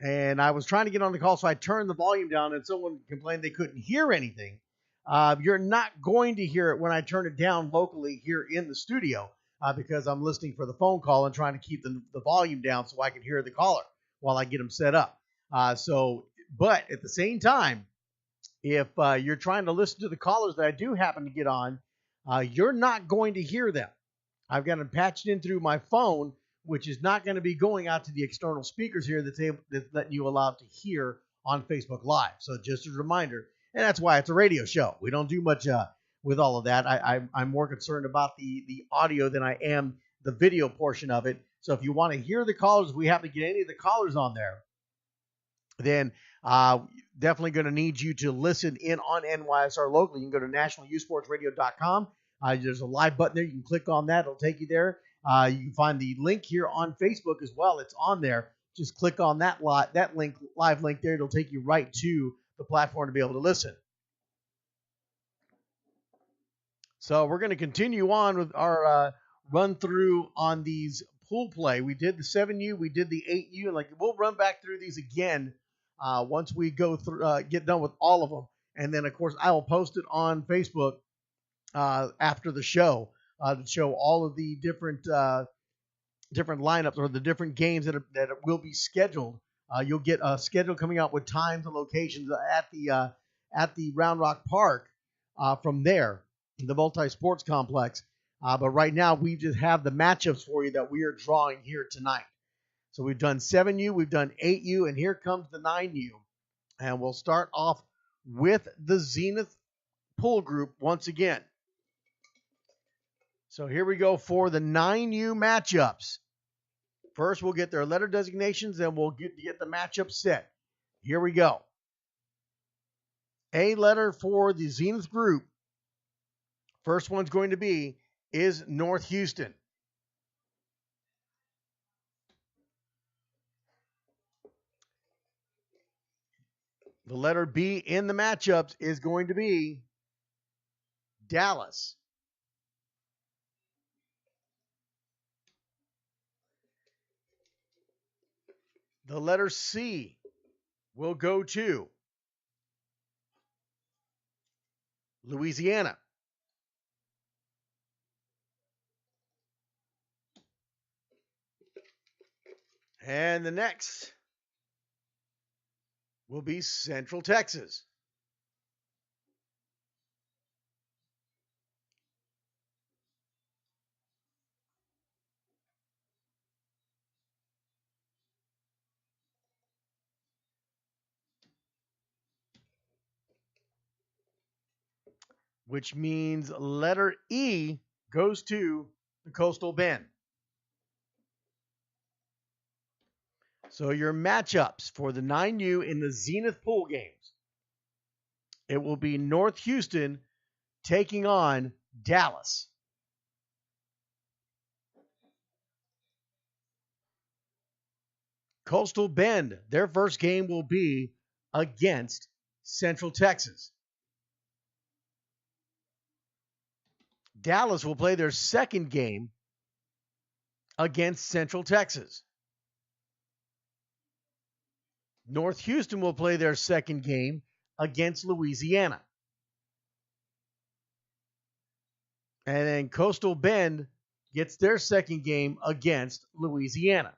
and I was trying to get on the call, so I turned the volume down, and someone complained they couldn't hear anything. You're not going to hear it when I turn it down locally here in the studio because I'm listening for the phone call and trying to keep the volume down so I can hear the caller while I get them set up. But at the same time, if you're trying to listen to the callers that I do happen to get on, you're not going to hear them. I've got them patched in through my phone, which is not going to be going out to the external speakers here that's letting you allowed to hear on Facebook Live. So just a reminder, and that's why it's a radio show. We don't do much with all of that. I'm more concerned about the audio than I am the video portion of it. So if you want to hear the callers, if we happen to get any of the callers on there, then definitely going to need you to listen in on NYSR locally. You can go to nationalusportsradio.com. There's a live button there. You can click on that. It'll take you there. You can find the link here on Facebook as well. It's on there. Just click on that link, live link there. It'll take you right to the platform to be able to listen. So we're going to continue on with our run through on these pool play. We did the 7U, we did the 8U, and we'll run back through these again once we go through, get done with all of them. And then, of course, I will post it on Facebook after the show to show all of the different lineups or the different games that will be scheduled. You'll get a schedule coming out with times and locations at the Round Rock Park from there, the multi-sports complex. But right now, we just have the matchups for you that we are drawing here tonight. So we've done 7U, we've done 8U, and here comes the 9U. And we'll start off with the Zenith pool group once again. So here we go for the 9U matchups. First, we'll get their letter designations, then we'll get the matchup set. Here we go. A letter for the Zenith group. First one's going to be is North Houston. The letter B in the matchups is going to be Dallas. The letter C will go to Louisiana. And the next will be Central Texas. Which means letter E goes to the Coastal Bend. So your matchups for the 9U in the Zenith pool games. It will be North Houston taking on Dallas. Coastal Bend, their first game will be against Central Texas. Dallas will play their second game against Central Texas. North Houston will play their second game against Louisiana. And then Coastal Bend gets their second game against Louisiana.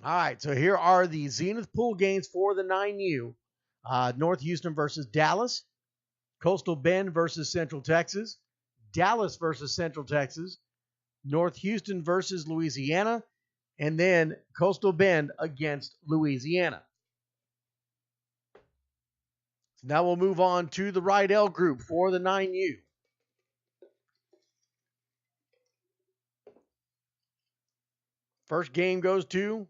All right, so here are the Zenith pool games for the 9U. North Houston versus Dallas. Coastal Bend versus Central Texas. Dallas versus Central Texas. North Houston versus Louisiana. And then Coastal Bend against Louisiana. So now we'll move on to the Rydell group for the 9U. First game goes to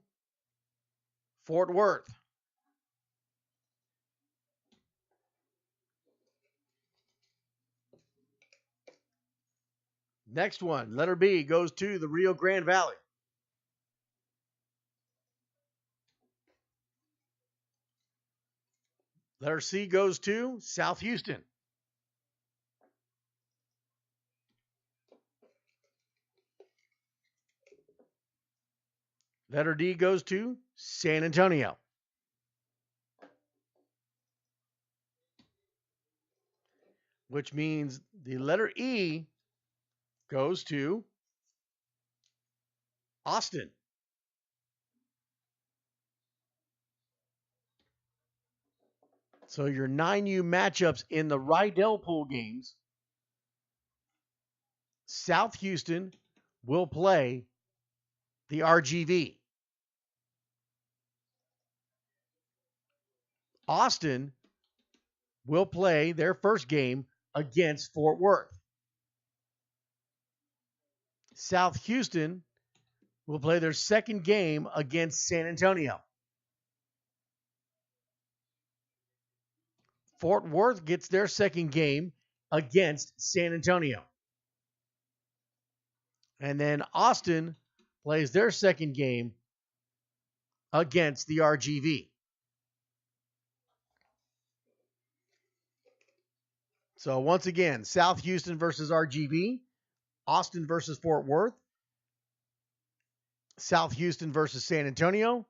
Fort Worth. Next one, letter B, goes to the Rio Grande Valley. Letter C goes to South Houston. Letter D goes to San Antonio. Which means the letter E goes to Austin. So your 9U matchups in the Rydell pool games, South Houston will play the RGV. Austin will play their first game against Fort Worth. South Houston will play their second game against San Antonio. Fort Worth gets their second game against San Antonio. And then Austin plays their second game against the RGV. So once again, South Houston versus RGV, Austin versus Fort Worth, South Houston versus San Antonio,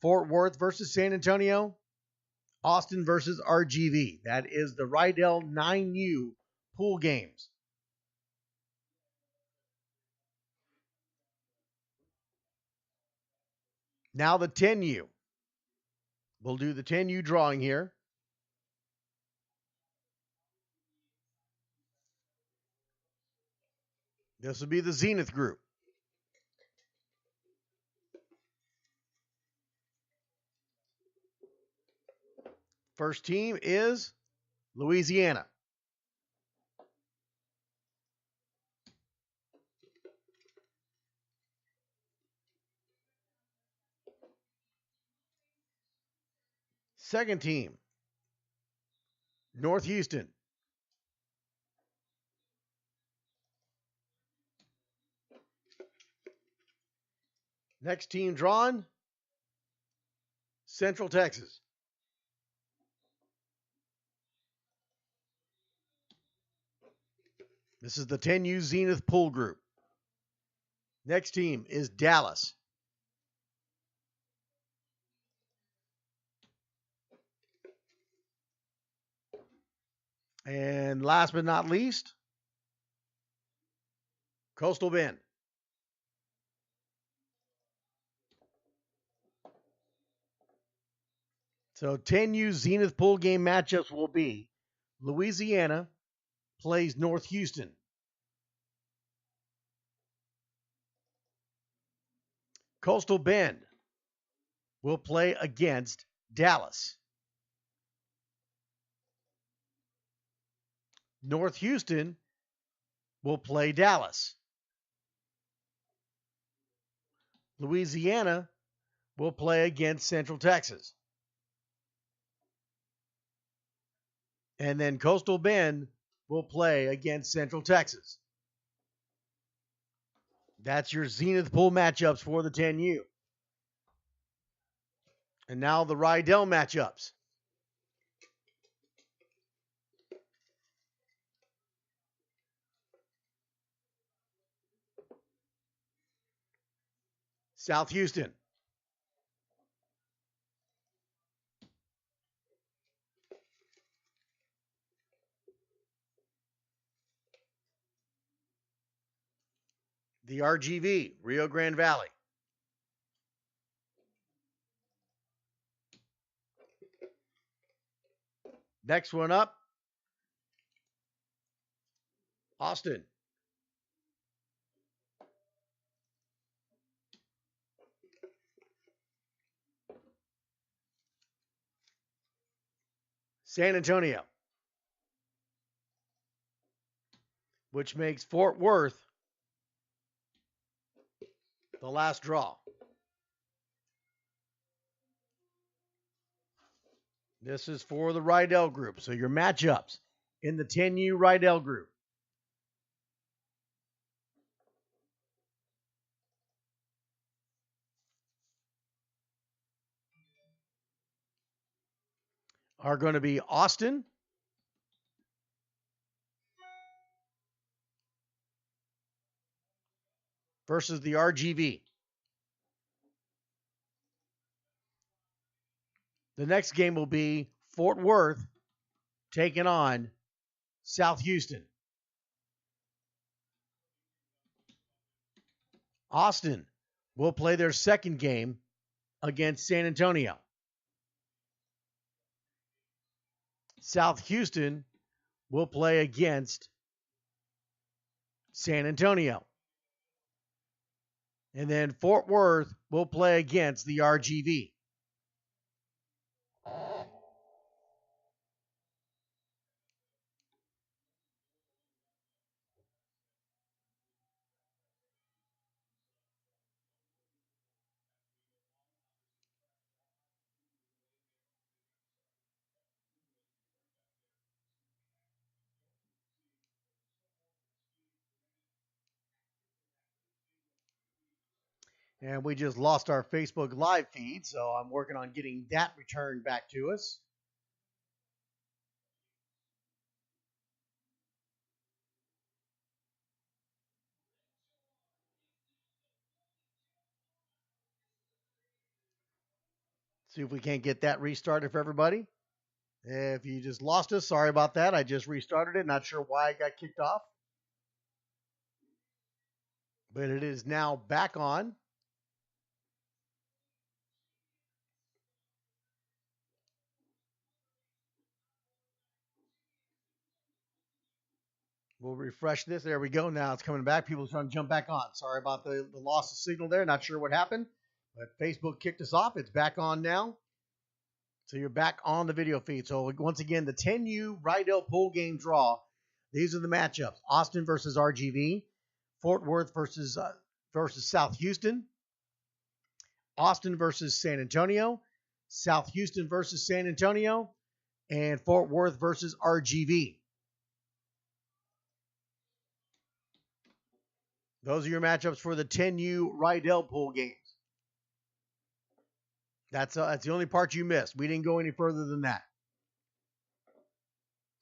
Fort Worth versus San Antonio, Austin versus RGV. That is the Rydell 9U pool games. Now the 10U. We'll do the 10U drawing here. This will be the Zenith group. First team is Louisiana. Second team, North Houston. Next team drawn, Central Texas. This is the 10U Zenith pool group. Next team is Dallas. And last but not least, Coastal Bend. So 10U Zenith pool game matchups will be Louisiana plays North Houston. Coastal Bend will play against Dallas. North Houston will play Dallas. Louisiana will play against Central Texas. And then Coastal Bend will play against Central Texas. That's your Zenith pool matchups for the 10U. And now the Rydell matchups. South Houston. The RGV, Rio Grande Valley. Next one up, Austin. San Antonio. Which makes Fort Worth the last draw. This is for the Rydell group. So your matchups in the 10U Rydell group. Are going to be Austin versus the RGV. The next game will be Fort Worth taking on South Houston. Austin will play their second game against San Antonio. South Houston will play against San Antonio. And then Fort Worth will play against the RGV. And we just lost our Facebook live feed, so I'm working on getting that returned back to us. See if we can't get that restarted for everybody. If you just lost us, sorry about that. I just restarted it. Not sure why it got kicked off. But it is now back on. We'll refresh this. There we go. Now it's coming back. People are trying to jump back on. Sorry about the loss of signal there. Not sure what happened. But Facebook kicked us off. It's back on now. So you're back on the video feed. So once again, the 10U Rydell pool game draw. These are the matchups. Austin versus RGV. Fort Worth versus South Houston. Austin versus San Antonio. South Houston versus San Antonio. And Fort Worth versus RGV. Those are your matchups for the 10U Rydell pool games. That's the only part you missed. We didn't go any further than that.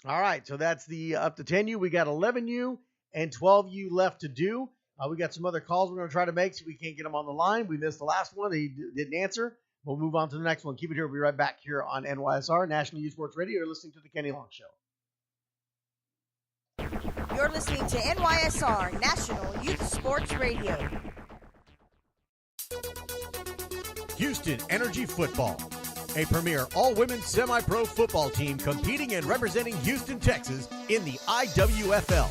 All right, so that's the up to 10U. We got 11U and 12U left to do. We got some other calls we're going to try to make, so we can't get them on the line. We missed the last one. He didn't answer. We'll move on to the next one. Keep it here. We'll be right back here on NYSR, National Youth Sports Radio. You're listening to the Kennie Long Show. You're listening to NYSR, National Youth Sports Radio. Houston Energy Football, a premier all-women semi-pro football team competing and representing Houston, Texas in the IWFL.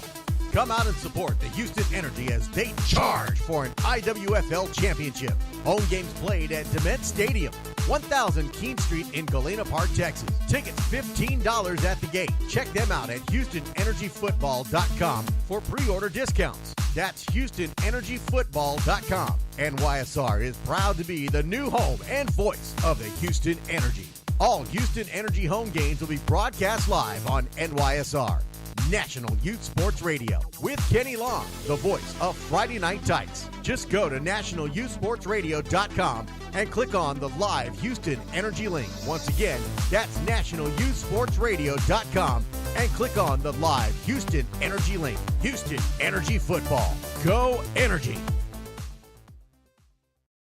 Come out and support the Houston Energy as they charge for an IWFL championship. Home games played at Dement Stadium, 1000 Keene Street in Galena Park, Texas. Tickets $15 at the gate. Check them out at HoustonEnergyFootball.com for pre-order discounts. That's HoustonEnergyFootball.com. NYSR is proud to be the new home and voice of the Houston Energy. All Houston Energy home games will be broadcast live on NYSR, National Youth Sports Radio, with Kennie Long, the voice of Friday Night Tykes. Just go to nationalyouthsportsradio.com and click on the live Houston Energy link. Once again, that's nationalyouthsportsradio.com and click on the live Houston Energy link. Houston Energy Football. Go Energy!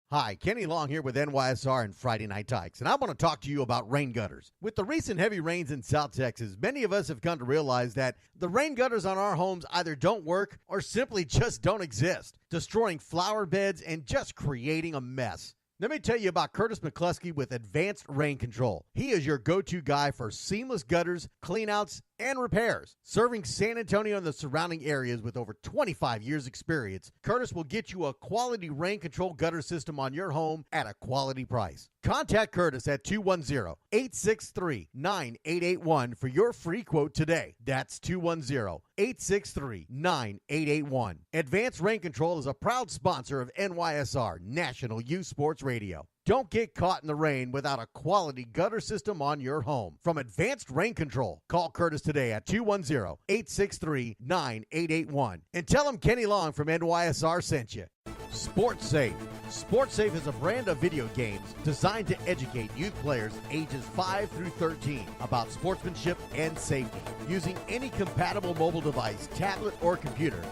Hi, Kennie Long here with NYSR and Friday Night Tykes, and I want to talk to you about rain gutters. With the recent heavy rains in South Texas, many of us have come to realize that the rain gutters on our homes either don't work or simply just don't exist, destroying flower beds and just creating a mess. Let me tell you about Curtis McCluskey with Advanced Rain Control. He is your go-to guy for seamless gutters, cleanouts, and repairs. Serving San Antonio and the surrounding areas with over 25 years experience, Curtis will get you a quality rain control gutter system on your home at a quality price. Contact Curtis at 210-863-9881 for your free quote today. That's 210-863-9881. Advanced Rain Control is a proud sponsor of NYSR, National Youth Sports Radio. Don't get caught in the rain without a quality gutter system on your home. From Advanced Rain Control, call Curtis today at 210-863-9881 and tell him Kennie Long from NYSR sent you. Sports Safe. Sports Safe is a brand of video games designed to educate youth players ages 5 through 13 about sportsmanship and safety. Using any compatible mobile device, tablet, or computer,